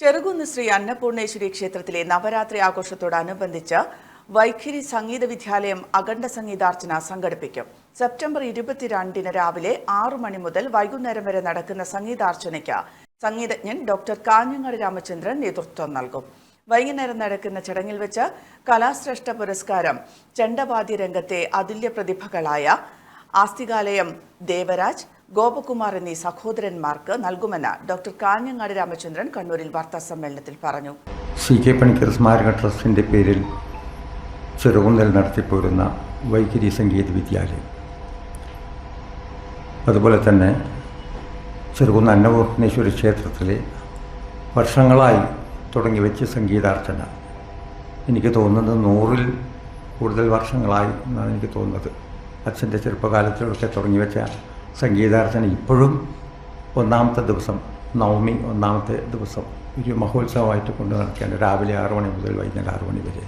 ചെറുകുന്ന് ശ്രീ അന്നപൂർണേശ്വരി ക്ഷേത്രത്തിലെ നവരാത്രി ആഘോഷത്തോടനുബന്ധിച്ച് വൈഖരി സംഗീത വിദ്യാലയം അഖണ്ഡ സംഗീതാർച്ചന സംഘടിപ്പിക്കും. സെപ്റ്റംബർ 22 രാവിലെ 6 മണി മുതൽ വൈകുന്നേരം വരെ നടക്കുന്ന സംഗീതാർച്ചനയ്ക്ക് സംഗീതജ്ഞൻ ഡോക്ടർ കാഞ്ഞങ്ങാട് രാമചന്ദ്രൻ നേതൃത്വം നൽകും. വൈകുന്നേരം നടക്കുന്ന ചടങ്ങിൽ വെച്ച് കലാശ്രേഷ്ഠ പുരസ്കാരം ചെണ്ടവാദ്യ രംഗത്തെ അതുല്യ പ്രതിഭകളായ ആസ്തികാലയം ദേവരാജ്, ഗോപകുമാർ എന്നീ സഹോദരന്മാർക്ക് നൽകുമെന്ന് ഡോക്ടർ കാഞ്ഞങ്ങാട് രാമചന്ദ്രൻ കണ്ണൂരിൽ വാർത്താസമ്മേളനത്തിൽ പറഞ്ഞു. CK പണിക്കർ സ്മാരക ട്രസ്റ്റിൻ്റെ പേരിൽ ചെറുകുന്നിൽ നടത്തിപ്പോരുന്ന വൈഖരി സംഗീത വിദ്യാലയം, അതുപോലെ തന്നെ ചെറുകുന്ന് അന്നപൂർണേശ്വരി ക്ഷേത്രത്തിലെ വർഷങ്ങളായി തുടങ്ങി വെച്ച സംഗീതാർച്ചന, എനിക്ക് തോന്നുന്നത് 100-ൽ കൂടുതൽ വർഷങ്ങളായി എന്നാണ് എനിക്ക് തോന്നുന്നത്. അച്ഛൻ്റെ ചെറുപ്പകാലത്തിലൊക്കെ തുടങ്ങി വെച്ച സംഗീതാർച്ചന ഇപ്പോഴും ഒന്നാമത്തെ ദിവസം, നവമി ഒന്നാമത്തെ ദിവസം ഒരു മഹോത്സവമായിട്ട് കൊണ്ട് നടക്കുകയാണ്. രാവിലെ 6 മണി മുതൽ വൈകുന്നേരം 6 മണി വരെ.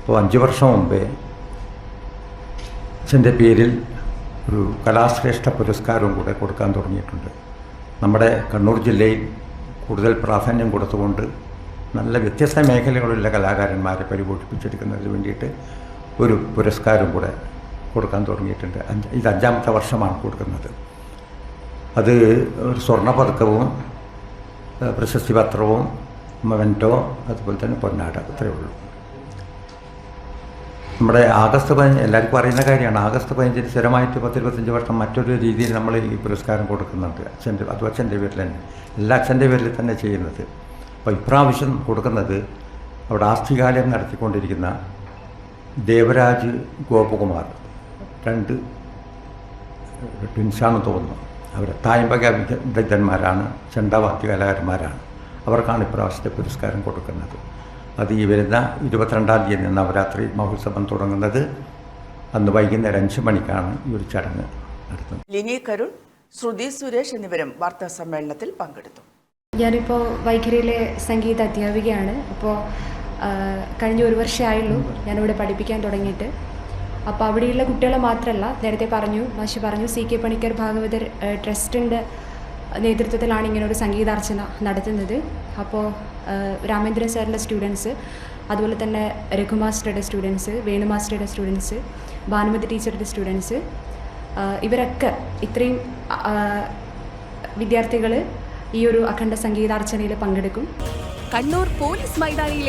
അപ്പോൾ 5 വർഷം മുമ്പേ അച്ഛൻ്റെ പേരിൽ ഒരു കലാശ്രേഷ്ഠ പുരസ്കാരവും കൂടെ കൊടുക്കാൻ തുടങ്ങിയിട്ടുണ്ട്. നമ്മുടെ കണ്ണൂർ ജില്ലയിൽ കൂടുതൽ പ്രാധാന്യം കൊടുത്തുകൊണ്ട് നല്ല വ്യത്യസ്ത മേഖലകളിലുള്ള കലാകാരന്മാരെ പരിപോഷിപ്പിച്ചെടുക്കുന്നതിന് വേണ്ടിയിട്ട് ഒരു പുരസ്കാരം കൂടെ കൊടുക്കാൻ തുടങ്ങിയിട്ടുണ്ട്. ഇത് 5ാമത്തെ വർഷമാണ് കൊടുക്കുന്നത്. അത് ഒരു സ്വർണ്ണ പതക്കവും പ്രശസ്തി പത്രവും മൊമെൻറ്റോ, അതുപോലെ തന്നെ പൊന്നാട, അത്രയേ ഉള്ളൂ. നമ്മുടെ ആഗസ്റ്റ് 15 എല്ലാവർക്കും അറിയുന്ന കാര്യമാണ്. ആഗസ്റ്റ് 15 സ്ഥിരമായിട്ട് 10-25 വർഷം മറ്റൊരു രീതിയിൽ നമ്മൾ ഈ പുരസ്കാരം കൊടുക്കുന്നുണ്ട്. അച്ഛൻ്റെ പേരിൽ തന്നെ, എല്ലാ അച്ഛൻ്റെ പേരിൽ തന്നെ ചെയ്യുന്നത്. അപ്പോൾ ഇപ്രാവശ്യം കൊടുക്കുന്നത് അവിടെ ആസ്തികാലയം നടത്തിക്കൊണ്ടിരിക്കുന്ന ദേവരാജ്, ഗോപകുമാർ, 2 ട്വിൻസാണെന്ന് തോന്നുന്നു. അവർ തായമ്പക വിദഗ്ധന്മാരാണ്, ചെണ്ടവാദ്യ കലാകാരന്മാരാണ്. അവർക്കാണ് ഇപ്രാവശ്യത്തെ പുരസ്കാരം കൊടുക്കുന്നത്. അത് ഈ വരുന്ന 22-ാം തീയതി നവരാത്രി മഹോത്സവം തുടങ്ങുന്നത്. അന്ന് വൈകുന്നേരം 5 മണിക്കാണ് ഈ ഒരു ചടങ്ങ് നടത്തുന്നത്. ലിനി കരുൺ, ശ്രുതി സുരേഷ് എന്നിവരും വാർത്താ സമ്മേളനത്തിൽ പങ്കെടുത്തു. ഞാനിപ്പോൾ വൈഖരിയിലെ സംഗീത അധ്യാപികയാണ്. ഇപ്പോൾ കഴിഞ്ഞ 1 വർഷമായുള്ളൂ ഞാനിവിടെ പഠിപ്പിക്കാൻ തുടങ്ങിയിട്ട്. അപ്പോൾ അവിടെയുള്ള കുട്ടികളെ മാത്രമല്ല, നേരത്തെ മാഷ് പറഞ്ഞു CK പണിക്കർ ഭാഗവതർ ട്രസ്റ്റിൻ്റെ നേതൃത്വത്തിലാണ് ഇങ്ങനൊരു സംഗീതാർച്ചന നടത്തുന്നത്. അപ്പോൾ രാമേന്ദ്രൻ സാറിൻ്റെ സ്റ്റുഡൻസ്, അതുപോലെ തന്നെ രഘു മാസ്റ്ററുടെ സ്റ്റുഡൻസ്, വേണു മാസ്റ്ററുടെ സ്റ്റുഡൻസ്, ഭാനുമതി ടീച്ചറുടെ സ്റ്റുഡൻസ്, ഇവരൊക്കെ ഇത്രയും വിദ്യാർത്ഥികൾ ഈ ഒരു അഖണ്ഡ സംഗീതാർച്ചനയിൽ പങ്കെടുക്കും. കണ്ണൂർ പോലീസ് മൈതാനിയിലെ